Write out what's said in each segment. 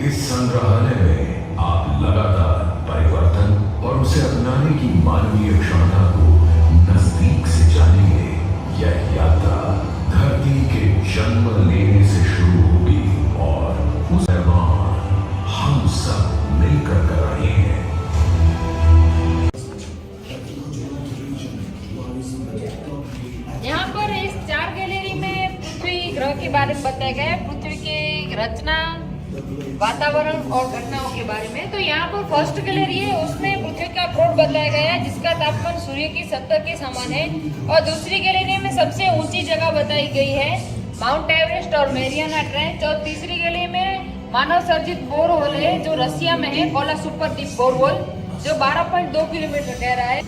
इस संग्रहालय में आप लगातार परिवर्तन और उसे अपनाने की मानवीय क्षमता को नजदीक से जानेंगे। यह यात्रा धरती के जन्म लेने से शुरू होगी और उस दौरान हम सब मिलकर कर रहे हैं। यहाँ पर इस 4 गैलरी में पृथ्वी ग्रह के बारे में बताया गया है, पृथ्वी की रचना, वातावरण और घटनाओं के बारे में। तो यहाँ पर फर्स्ट गैलरी है, उसमें पृथ्वी का प्रोड बताया गया है जिसका तापमान सूर्य की 70 के समान है। और दूसरी गैलरी में सबसे ऊंची जगह बताई गई है माउंट एवरेस्ट और मैरियाना ट्रेंच। और तीसरी गैलरी में मानव सर्जित बोरहोल है जो रशिया में है, कोला सुपर डीप बोरहोल, जो 12.2 किलोमीटर गहरा है।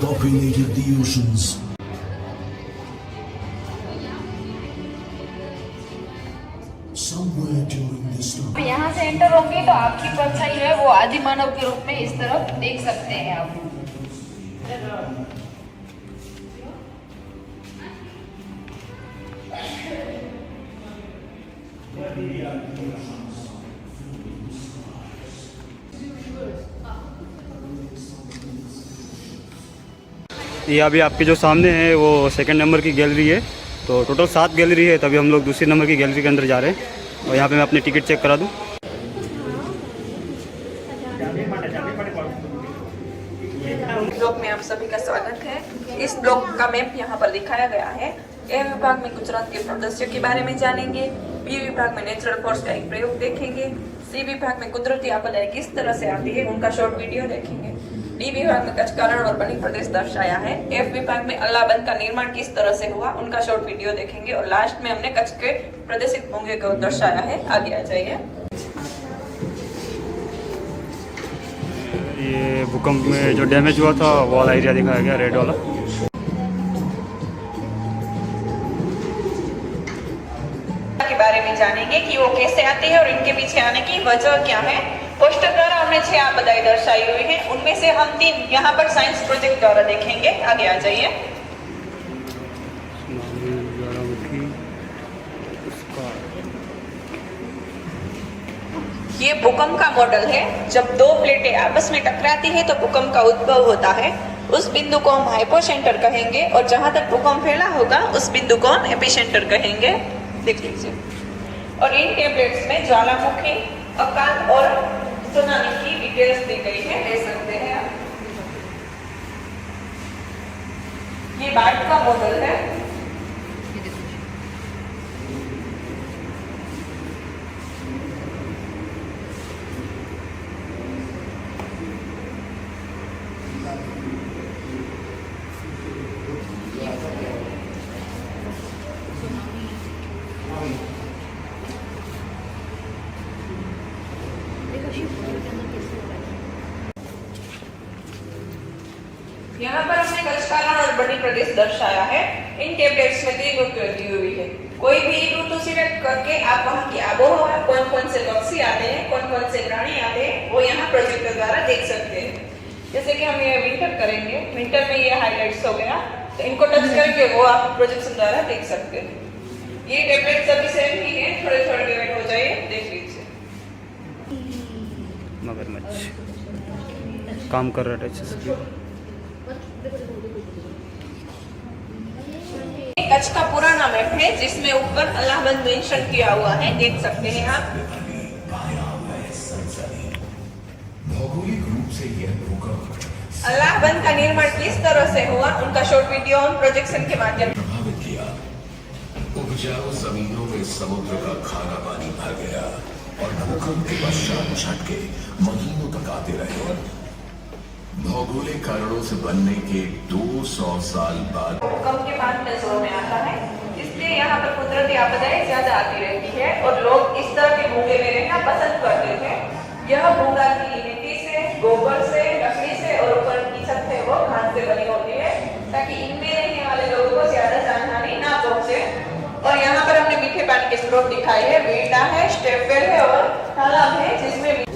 Populated the oceans. Somewhere during this time. यहाँ से एंटर होंगे तो आपकी परछाई है वो आदि मानव के रूप में इस तरफ देख सकते हैं आप। ये अभी आपके जो सामने है वो सेकंड नंबर की गैलरी है। तो टोटल 7 गैलरी है, तभी हम लोग दूसरे नंबर की गैलरी के अंदर जा रहे हैं। और यहाँ पे मैं अपनी टिकट चेक करा दूँ। ब्लॉग में आप सभी का स्वागत है। इस ब्लॉग का मैप यहाँ पर दिखाया गया है। ए विभाग में गुजरात के सदस्यों के बारे में जानेंगे, बी विभाग में नेचुरल फोर्स का एक प्रयोग देखेंगे, सी विभाग में कुदरती आपदाएं किस तरह से आती है उनका शॉर्ट वीडियो देखेंगे, डी विभाग में कच्छ कारण और बनी प्रदेश दर्शाया है, एफ विभाग में अल्लाहबंद का निर्माण किस तरह से हुआ उनका शॉर्ट वीडियो देखेंगे और लास्ट में हमने कच्छ के प्रदेशित भूंगे को दर्शाया है। आगे आ जाइए। ये भूकंप में जो डैमेज हुआ था वो वाला एरिया दिखाया गया, रेड वाला। के बारे में जानेंगे कि वो कैसे आते हैं और इनके पीछे आने की वजह क्या है। पोस्टर द्वारा हमने 6 आपदाएं दर्शाई हुई हैं, उनमें से हम 3 यहाँ पर साइंस प्रोजेक्ट द्वारा देखेंगे। आगे आ जाइए। ये भूकंप का मॉडल है। जब 2 प्लेटें आपस में टकराती है तो भूकंप का उद्भव होता है। उस बिंदु को हम हाइपोसेंटर कहेंगे और जहां तक भूकंप फैला होगा उस बिंदु को हम एपिसेंटर कहेंगे। देख लीजिए। और इन टेबलेट्स में ज्वालामुखी, अकाल और सुनामी की डिटेल्स दी गई है, ले सकते हैं आप। ये बार्ट का मॉडल है। यहाँ पर हमने कच्छ कारण और बनी प्रदेश दर्शाया है। इन टेबलेट्स में 3 ऋतुएं दी हुई है। कोई भी एक ऋतु सिलेक्ट करके आप वहाँ की आबोहवा, कौन कौन से पक्षी आते हैं, कौन कौन से प्राणी आते हैं, वो यहाँ प्रोजेक्टर द्वारा देख सकते हैं। जैसे कि हम ये विंटर करेंगे, विंटर में ये हाईलाइट्स हो गया, तो इनको टच करके वो आप प्रोजेक्शन द्वारा देख सकते हैं। ये टेबलेट सभी सेम ही है, थोड़े थोड़े डिवाइड हो जाए, देख लीजिए। मगरमच्छ काम कर रहा है। कच्छ का पुराना मैप है जिसमें ऊपर अल्लाहबंद मेंशन किया हुआ है, देख सकते हैं आप। भौगोलिक रूप से यह भूकंप अल्लाहबंद का निर्माण किस तरह से हुआ उनका शॉर्ट वीडियो हम प्रोजेक्शन के माध्यम से प्रभावित किया। उपजाऊ जमीनों में समुद्र का खारा पानी भर गया और भूकंप के पश्चात झटके महीनों तक आते रहे। भौगोलिक कारणों से बनने के 200 साल बाद भूकंप के बाद नजरों में आता है, इसलिए यहाँ पर कुदरती आपदाएं ज्यादा आती रहती है और लोग इस तरह के भूंगे में रहना पसंद करते थे। यह भूंगा की मिट्टी से, गोबर से, लकड़ी से और ऊपर की छत है वो घास से बनी होती है ताकि इनमें रहने वाले लोगों को ज्यादा जानहानि ना पहुंचे। और यहाँ पर हमने मीठे पानी के यूरोप दिखाई है, वीटा है, स्टेपवेल है और तालाब है जिसमें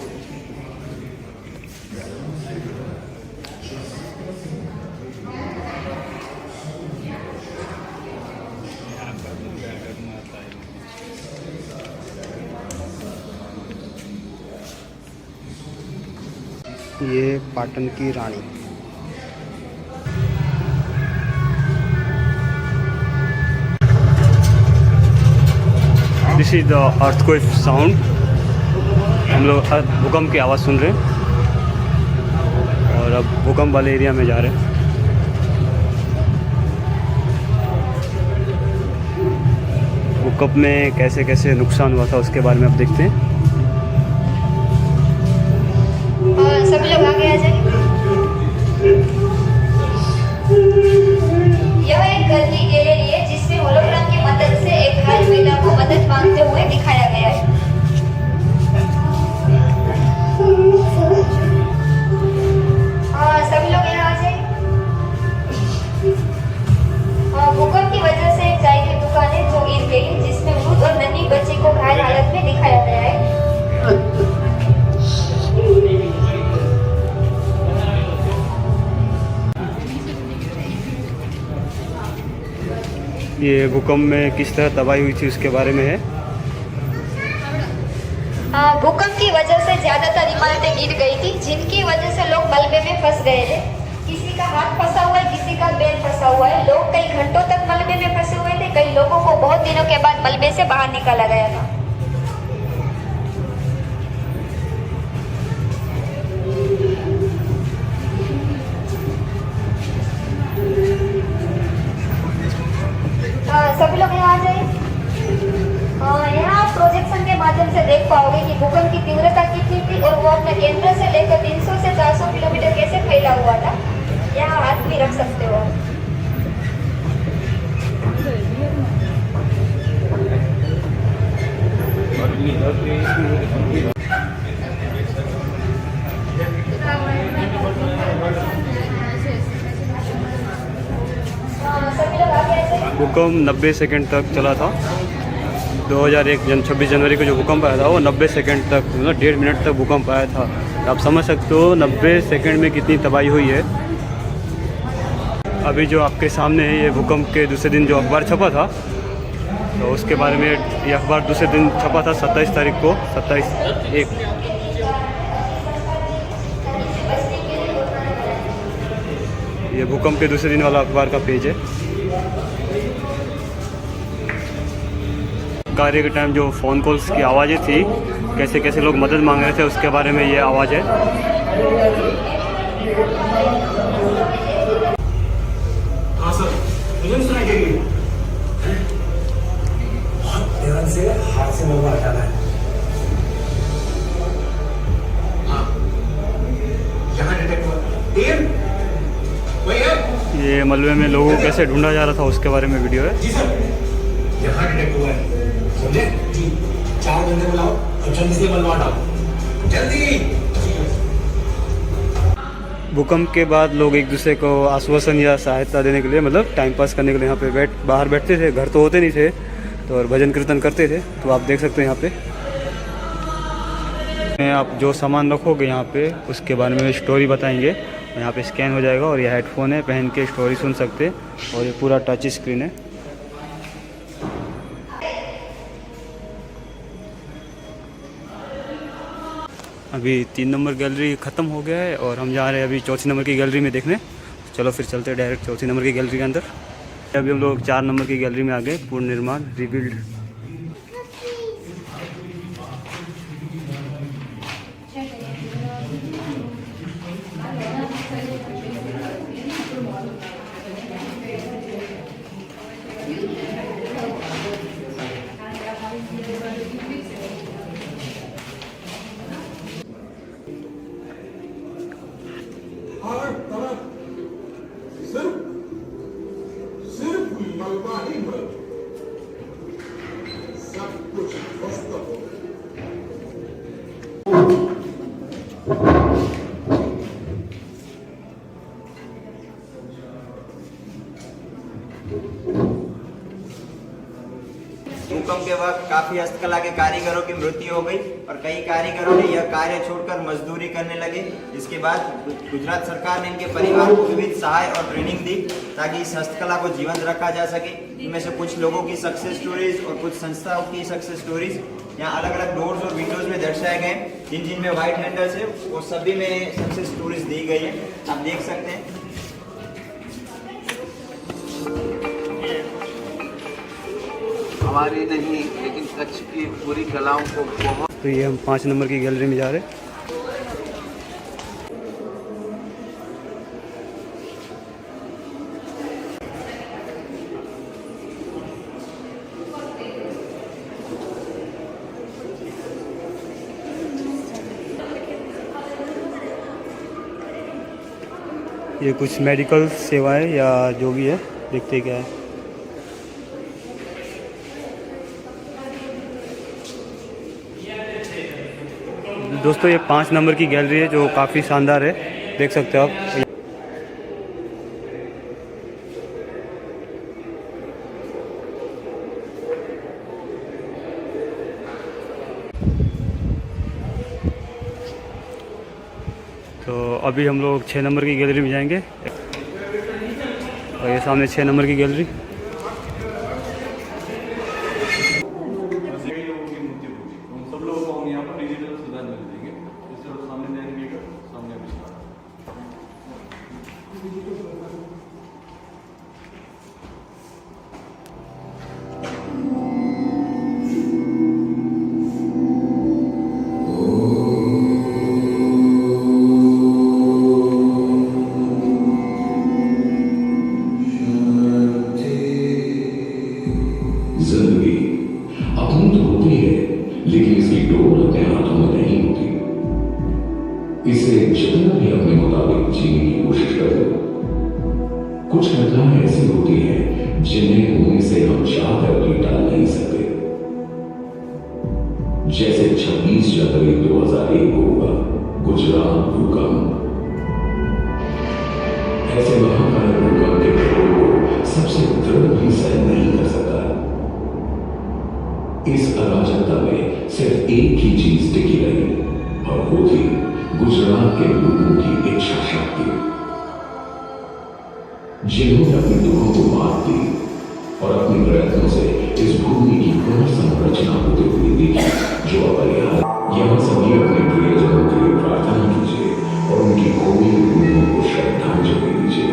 ये पाटन की रानी। This is the earthquake sound. हम लोग भूकंप की आवाज़ सुन रहे हैं और अब भूकंप वाले एरिया में जा रहे हैं। भूकंप में कैसे कैसे नुकसान हुआ था उसके बारे में अब देखते हैं। सभी लोग आगे आ जाएं। यह एक घर की गैलरी है जिसमें होलोग्राम की मदद से एक घायल महिला को मदद मांगते हुए दिखाया गया है। सभी लोग यहाँ आ जाएं। भूकंप की वजह से एक चाय की दुकान है जो गिर गई, जिसमें वृद्ध और नन्ही बच्ची को घायल हालत में दिखाया गया है। ये भूकंप में किस तरह तबाही हुई थी उसके बारे में है। भूकंप की वजह से ज्यादातर इमारतें गिर गई थी, जिनकी वजह से लोग मलबे में फंस गए थे। किसी का हाथ फंसा हुआ है, किसी का पैर फंसा हुआ है। लोग कई घंटों तक मलबे में फंसे हुए थे। कई लोगों को बहुत दिनों के बाद मलबे से बाहर निकाला गया था। सभी लोग यहाँ आ जाइए। यहाँ आप प्रोजेक्शन के माध्यम से देख पाओगे कि भूकंप की तीव्रता कितनी थी और वो अपने केंद्र से लेकर 300 से 400 किलोमीटर कैसे फैला हुआ था। यहाँ हाथ भी रख सकते हो। भूकंप 90 सेकंड तक चला था। 2001 26 जनवरी को जो भूकंप आया था वो 90 सेकंड तक, मतलब 1.5 मिनट तक भूकंप आया था। आप समझ सकते हो 90 सेकंड में कितनी तबाही हुई है। अभी जो आपके सामने है ये भूकंप के दूसरे दिन जो अखबार छपा था, तो उसके बारे में ये अखबार दूसरे दिन छपा था 27 तारीख को, 27/1। ये भूकंप के दूसरे दिन वाला अखबार का पेज है। कार्य के टाइम जो फ़ोन कॉल्स की आवाज़ें थी, कैसे कैसे लोग मदद मांग रहे थे, उसके बारे में ये आवाज़ है। हाँ सर, मुझे भी सुनाई देगी। ध्यान से हाथ से मलबा हटाना है। हाँ, यहाँ डिटेक्ट हुआ। टीम, वही है। ये मलबे में लोगों को कैसे ढूंढा जा रहा था उसके बारे में वीडियो है। जी सर, यहाँ डिटेक्ट हुआ है। समझे? जी, 4 बंदे बुलाओ और जल्दी से मलबा हटाओ। जल्दी। भूकंप के बाद लोग एक दूसरे को आश्वासन या सहायता देने के लिए, मतलब टाइम पास करने के लिए यहाँ पे बाहर बैठते थे। घर तो होते नहीं थे, तो और भजन कीर्तन करते थे। तो आप देख सकते हैं यहाँ पे आप जो सामान रखोगे यहाँ पे उसके बारे में स्टोरी बताएंगे। यहाँ पे स्कैन हो जाएगा और ये हेडफोन है, पहन के स्टोरी सुन सकते। और ये पूरा टच स्क्रीन है। अभी 3 नंबर गैलरी ख़त्म हो गया है और हम जा रहे हैं अभी 4 नंबर की गैलरी में देखने। चलो फिर चलते हैं डायरेक्ट 4 नंबर की गैलरी के अंदर। अभी हम लोग 4 नंबर की गैलरी में आ गए। पूर्ण निर्माण, रिबिल्ड। सिर्फ मलबा ही मल, सब कुछ ध्वस्त हो। भूकंप के के वक्त काफी हस्तकला के कारीगरों की मृत्यु हो गई और कई कारीगरों ने यह कार्य छोड़कर मजदूरी करने लगे। इसके बाद गुजरात सरकार ने इनके परिवार को विविध सहाय और ट्रेनिंग दी ताकि इस हस्तकला को जीवंत रखा जा सके। इनमें से कुछ लोगों की सक्सेस स्टोरीज और कुछ संस्थाओं की सक्सेस स्टोरीज यहाँ अलग अलग डोर्स और विंडोज में दर्शाए गए। जिनमें व्हाइट हैंडल्स है वो सभी में सक्सेस स्टोरीज दी गई है, आप देख सकते हैं। हमारी नहीं लेकिन कच्छ की पूरी कलाओं को बहुत। तो ये हम 5 नंबर की गैलरी में जा रहे हैं। ये कुछ मेडिकल सेवाएं या जो भी है, देखते क्या है। दोस्तों ये 5 नंबर की गैलरी है जो काफ़ी शानदार है, देख सकते हो आप। तो अभी हम लोग 6 नंबर की गैलरी में जाएंगे और ये सामने 6 नंबर की गैलरी। सब लोगों को हम यहाँ पर डिजिटल सुविधा मिल देंगे। इस तरफ सामने जाएंगे, सामने जिंदगी अपनी तो होती है, लेकिन इसकी डोर अपने हाथों में नहीं होती। इसे जितना भी अपने मुताबिक जीने की कोशिश कर लो, कुछ घटनाएं ऐसी होती हैं जिन्हें होने से हम चाहकर भी टाल नहीं सकते। जैसे 26 जनवरी 2001 को हुआ गुजरात भूकंप। ऐसे महाकाय भूकंप के प्रभाव को सबसे दृढ़ भी सहन नहीं कर सका। इस अराजकता में सिर्फ एक ही चीज टिकी रही और वो थी गुजरात के लोगों की इच्छा शक्ति, जिन्होंने अपने दुखों को मात दी और अपने प्रयत्नों से इस भूमि की पुनर्संरचना होते हुए देखी जो अपरिहार्य। यहां सभी अपने प्रियजनों के लिए प्रार्थना कीजिए और उनकी खोई रूहों को श्रद्धांजलि दीजिए।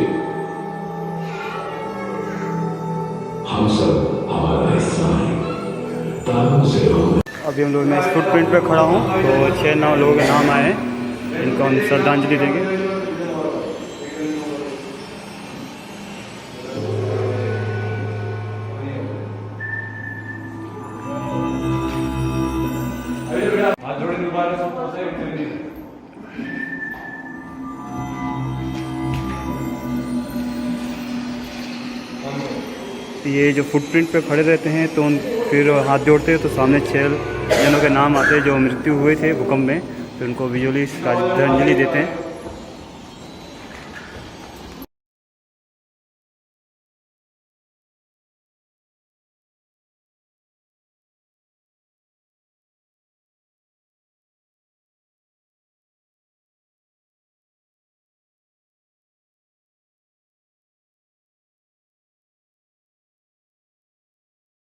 हम सब हमारा हिस्सा है। अभी हम लोग मैं इस फुटप्रिंट पे खड़ा हूँ, तो 6 लोगों के नाम आए हैं, इनको हम श्रद्धांजलि देंगे। ये जो फुटप्रिंट पे खड़े रहते हैं तो फिर हाथ जोड़ते हैं तो सामने 6 जनों के नाम आते हैं जो मृत्यु हुए थे भूकंप में, तो उनको विजुअली श्रद्धांजलि देते हैं।